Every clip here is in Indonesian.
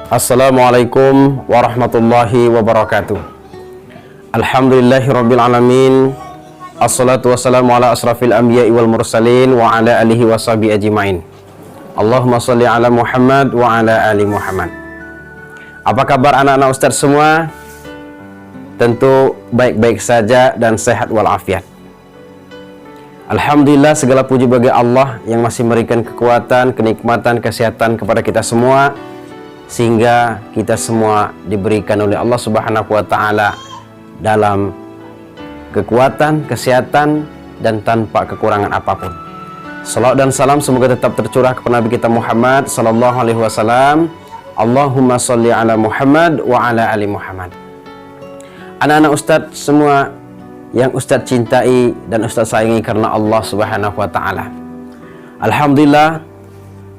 Assalamualaikum warahmatullahi wabarakatuh. Alhamdulillahirabbil alamin. Assalatu wassalamu ala asrafil anbiya'i wal mursalin wa ala alihi washabihi ajmain. Allahumma sholli ala Muhammad wa ala ali Muhammad. Apa kabar anak-anak Ustadz semua? Tentu baik-baik saja dan sehat walafiat. Alhamdulillah, segala puji bagi Allah yang masih memberikan kekuatan, kenikmatan, kesehatan kepada kita semua, sehingga kita semua diberikan oleh Allah Subhanahu wa Ta'ala dalam kekuatan, kesehatan, dan tanpa kekurangan apapun. Salawat dan salam semoga tetap tercurah kepada Nabi kita Muhammad sallallahu alaihi wasallam. Allahumma sholli ala Muhammad wa ala ali Muhammad. Anak-anak Ustadz semua yang Ustadz cintai dan Ustadz sayangi karena Allah Subhanahu wa Ta'ala. Alhamdulillah,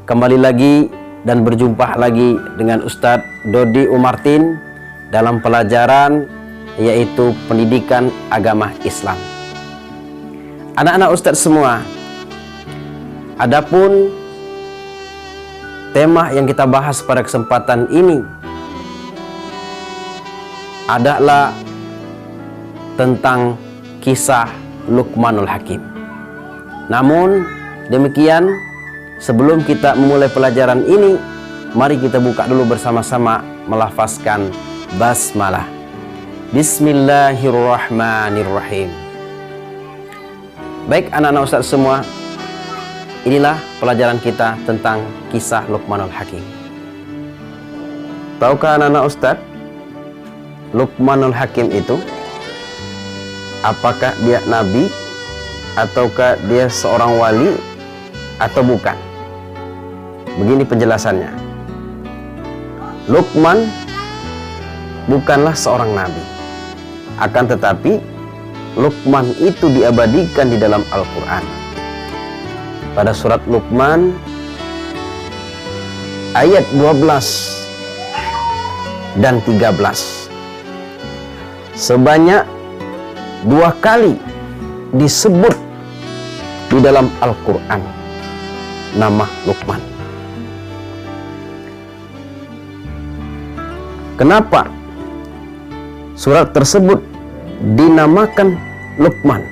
kembali lagi dan berjumpa lagi dengan Ustadz Dodi Umartin dalam pelajaran yaitu pendidikan agama Islam. Anak-anak Ustadz semua, adapun tema yang kita bahas pada kesempatan ini adalah tentang kisah Luqmanul Hakim. Namun demikian, sebelum kita memulai pelajaran ini, mari kita buka dulu bersama-sama melafazkan basmalah. Bismillahirrahmanirrahim. Baik anak-anak Ustadz semua, inilah pelajaran kita tentang kisah Luqmanul Hakim. Tahukah anak-anak Ustadz, Luqmanul Hakim itu apakah dia nabi ataukah dia seorang wali atau bukan? Begini penjelasannya. Luqman bukanlah seorang nabi, akan tetapi Luqman itu diabadikan di dalam Al-Quran. Pada surat Luqman ayat 12 dan 13 sebanyak 2 kali disebut di dalam Al-Quran nama Luqman. Kenapa surat tersebut dinamakan Luqman?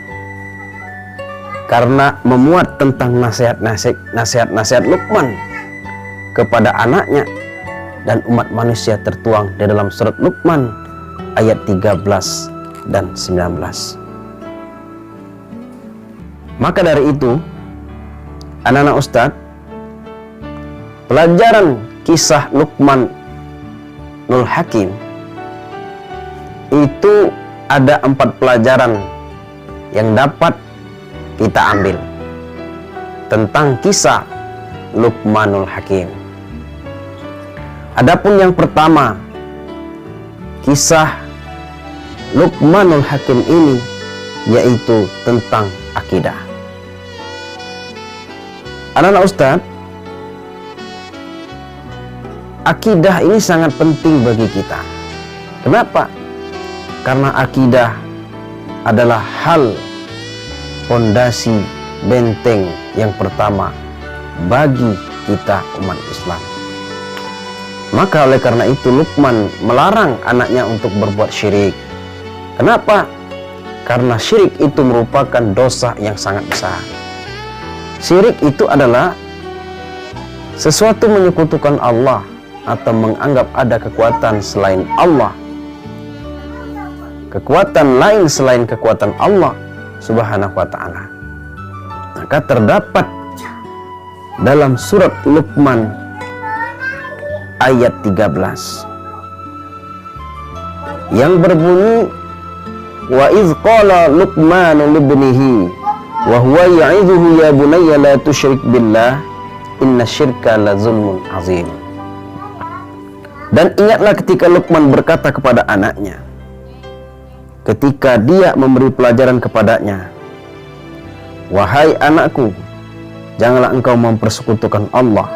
Karena memuat tentang nasihat-nasihat Luqman kepada anaknya dan umat manusia tertuang di dalam surat Luqman ayat 13 dan 19. Maka dari itu, anak-anak Ustadz, pelajaran kisah Luqmanul Hakim itu ada 4 pelajaran yang dapat kita ambil tentang kisah Luqmanul Hakim. Adapun yang pertama, kisah Luqmanul Hakim ini yaitu tentang akidah. Anak-anak Ustadz, akidah ini sangat penting bagi kita. Kenapa? Karena akidah adalah hal fondasi benteng yang pertama bagi kita umat Islam. Maka oleh karena itu Luqman melarang anaknya untuk berbuat syirik. Kenapa? Karena syirik itu merupakan dosa yang sangat besar. Syirik itu adalah sesuatu menyekutukan Allah atau menganggap ada kekuatan selain Allah, kekuatan lain selain kekuatan Allah Subhanahu wa Ta'ala. Maka terdapat dalam surat Luqman ayat 13 yang berbunyi, wa idz qala Luqmanu libnihi wa huwa ya'idhuhu ya bunayya la tusyrik billah innasyirka la zulmun azim. Dan ingatlah ketika Luqman berkata kepada anaknya, ketika dia memberi pelajaran kepadanya, wahai anakku, janganlah engkau mempersekutukan Allah.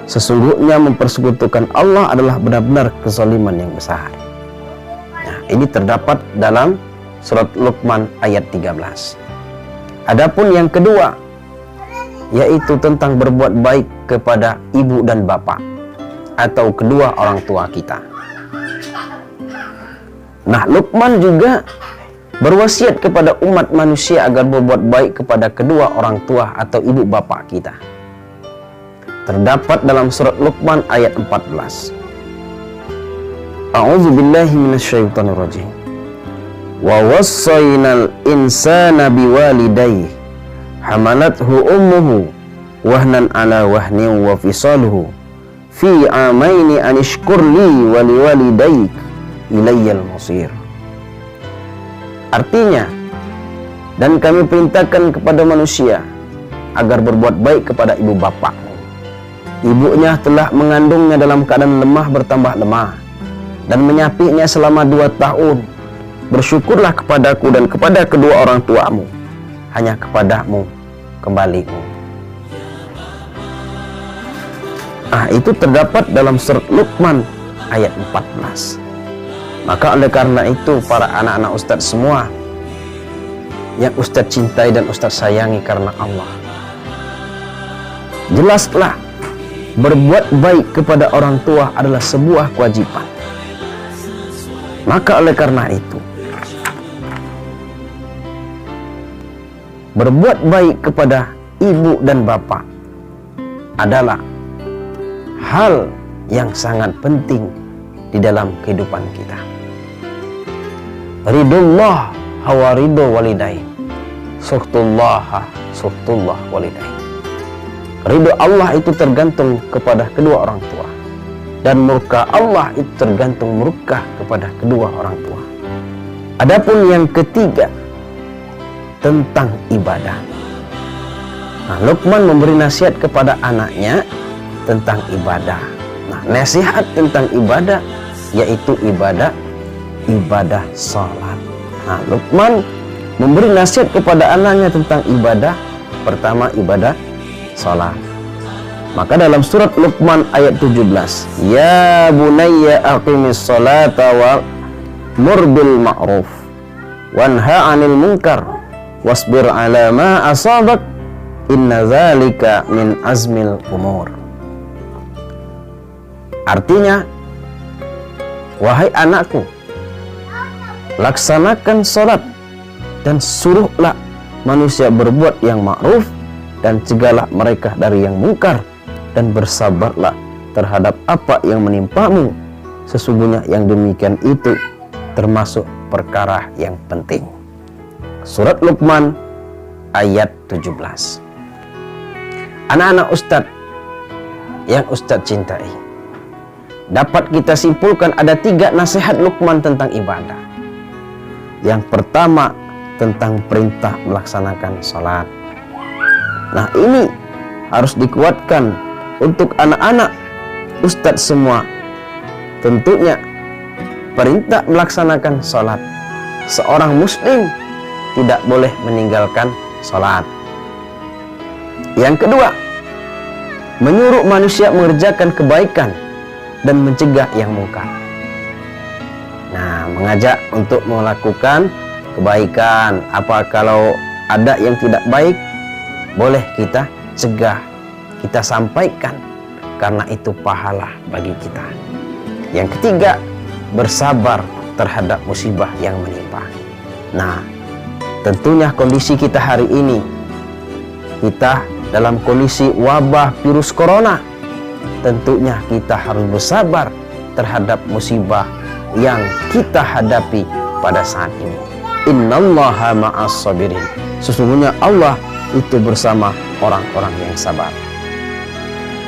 Sesungguhnya mempersekutukan Allah adalah benar-benar kezaliman yang besar. Nah, ini terdapat dalam surat Luqman ayat 13. Adapun yang kedua, yaitu tentang berbuat baik kepada ibu dan bapak. atau kedua orang tua kita. Nah, Luqman juga berwasiat kepada umat manusia agar berbuat baik kepada kedua orang tua atau ibu bapa kita. Terdapat dalam surat Luqman ayat 14. A'udzu billahi minasyaitonir rajim. Wa wassaynal insana biwalidayhi hamalathu ummuhu wahnan ala wahnin wa fisaluhu fi amaini an ishkur li wa liwalidayk ilayyal masir. Artinya, dan kami perintahkan kepada manusia agar berbuat baik kepada ibu bapa. Ibunya telah mengandungnya dalam keadaan lemah bertambah lemah dan menyapihnya selama 2 tahun. Bersyukurlah kepadaku dan kepada kedua orang tuamu. Hanya kepadamu kembalimu. Itu terdapat dalam surat Luqman ayat 14. Maka oleh karena itu para anak-anak Ustadz semua yang Ustadz cintai dan Ustadz sayangi karena Allah, jelaslah berbuat baik kepada orang tua adalah sebuah kewajiban. Maka oleh karena itu, berbuat baik kepada ibu dan bapak adalah hal yang sangat penting di dalam kehidupan kita. Ridullah hawa ridho walidain, suhtullah suhtullah walidain. Ridho Allah itu tergantung kepada kedua orang tua, dan murka Allah itu tergantung murka kepada kedua orang tua. Adapun yang ketiga tentang ibadah. Nah, Luqman memberi nasihat kepada anaknya tentang ibadah. Nah, nasihat tentang ibadah yaitu ibadah salat. Nah, Luqman memberi nasihat kepada anaknya tentang ibadah. Pertama, ibadah salat. Maka dalam surat Luqman ayat 17, ya bunayya aqimis salata wa mur bil ma'ruf wanha 'anil munkar wasbir 'ala ma asabak inna dzalika min azmil umur. Artinya, wahai anakku, laksanakan salat dan suruhlah manusia berbuat yang ma'ruf dan cegahlah mereka dari yang mungkar, dan bersabarlah terhadap apa yang menimpamu. Sesungguhnya yang demikian itu termasuk perkara yang penting. Surat Luqman ayat 17. Anak-anak Ustadz yang Ustadz cintai, dapat kita simpulkan ada 3 nasihat Luqman tentang ibadah. Yang pertama tentang perintah melaksanakan salat. Nah, ini harus dikuatkan untuk anak-anak Ustadz semua. Tentunya perintah melaksanakan salat. Seorang muslim tidak boleh meninggalkan salat. Yang kedua, menyuruh manusia mengerjakan kebaikan dan mencegah yang mungkar. Nah, mengajak untuk melakukan kebaikan. Apa kalau ada yang tidak baik, boleh kita cegah, kita sampaikan, karena itu pahala bagi kita. Yang ketiga, bersabar terhadap musibah yang menimpa. Nah, tentunya kondisi kita hari ini, kita dalam kondisi wabah virus corona, tentunya kita harus bersabar terhadap musibah yang kita hadapi pada saat ini. Innallaha ma'as sabirin. Sesungguhnya Allah itu bersama orang-orang yang sabar.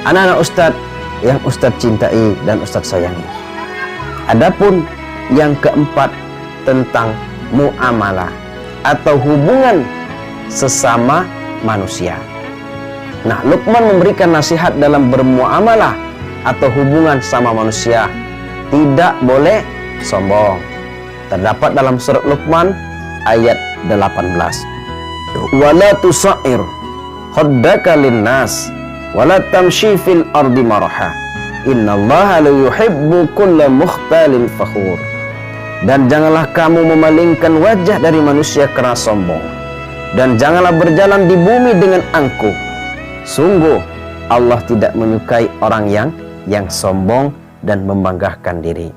Anak-anak Ustadz yang Ustadz cintai dan Ustadz sayangi, adapun yang keempat tentang muamalah atau hubungan sesama manusia. Nah, Luqman memberikan nasihat dalam bermuamalah atau hubungan sama manusia. Tidak boleh sombong. Terdapat dalam surat Luqman ayat 18. Wala tusa'ir khaddaka linnas wala tamshi fil ardi maraha innallaha la yuhibbu kulla mukhtalin fakhur. Dan janganlah kamu memalingkan wajah dari manusia karena sombong, dan janganlah berjalan di bumi dengan angkuh. Sungguh Allah tidak menyukai orang yang yang sombong dan membanggakan diri.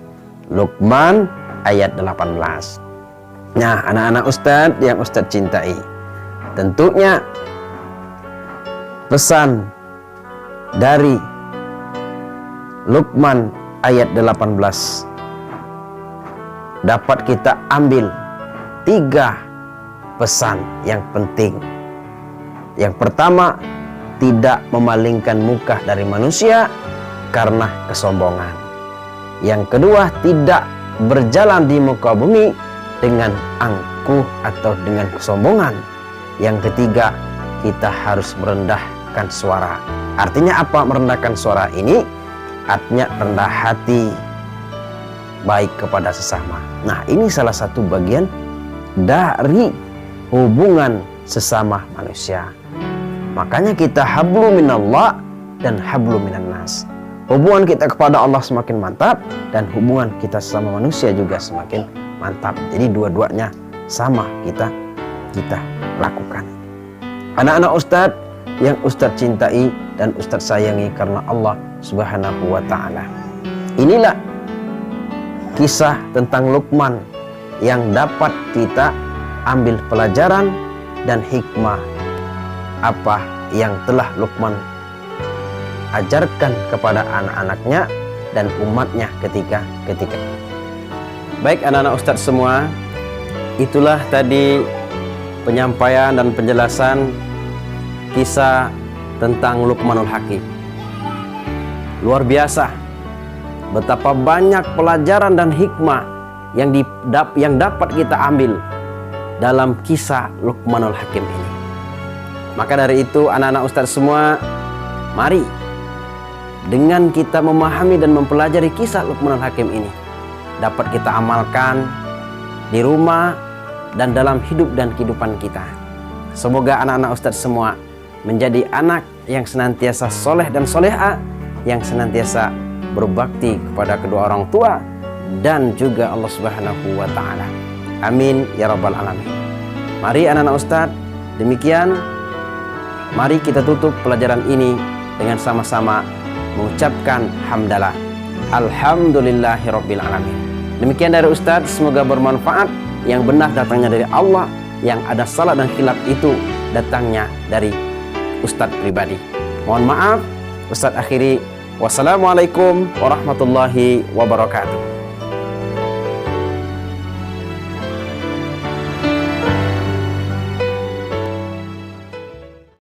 Luqman ayat 18. Nah, anak-anak Ustadz yang Ustadz cintai, tentunya pesan dari Luqman ayat 18 dapat kita ambil 3 pesan yang penting. Yang pertama, tidak memalingkan muka dari manusia karena kesombongan. Yang kedua, tidak berjalan di muka bumi dengan angkuh atau dengan kesombongan. Yang ketiga, kita harus merendahkan suara. Artinya apa merendahkan suara ini? Artinya rendah hati, baik kepada sesama. Nah, ini salah satu bagian dari hubungan sesama manusia. Makanya kita hablu minallah dan hablu minan nas. Hubungan kita kepada Allah semakin mantap dan hubungan kita sesama manusia juga semakin mantap. Jadi dua-duanya sama kita lakukan. Anak-anak Ustadz yang Ustadz cintai dan Ustadz sayangi karena Allah Subhanahu wa ta'ala. Inilah kisah tentang Luqman yang dapat kita ambil pelajaran dan hikmah apa yang telah Luqman ajarkan kepada anak-anaknya dan umatnya ketika. Baik anak-anak Ustadz semua, itulah tadi penyampaian dan penjelasan kisah tentang Luqmanul Hakim. Luar biasa betapa banyak pelajaran dan hikmah yang dapat kita ambil dalam kisah Luqmanul Hakim ini. Maka dari itu anak-anak Ustadz semua, mari dengan kita memahami dan mempelajari kisah Luqmanul Hakim ini dapat kita amalkan di rumah dan dalam hidup dan kehidupan kita. Semoga anak-anak Ustadz semua menjadi anak yang senantiasa soleh dan soleha, yang senantiasa berbakti kepada kedua orang tua dan juga Allah Subhanahu wa ta'ala. Amin ya rabbal alamin. Mari anak-anak Ustadz, demikian mari kita tutup pelajaran ini dengan sama-sama mengucapkan hamdalah. Alhamdulillahirabbil alamin. Demikian dari Ustadz, semoga bermanfaat. Yang benar datangnya dari Allah, yang ada salah dan khilaf itu datangnya dari Ustadz pribadi. Mohon maaf, Ustadz akhiri. Wassalamualaikum warahmatullahi wabarakatuh.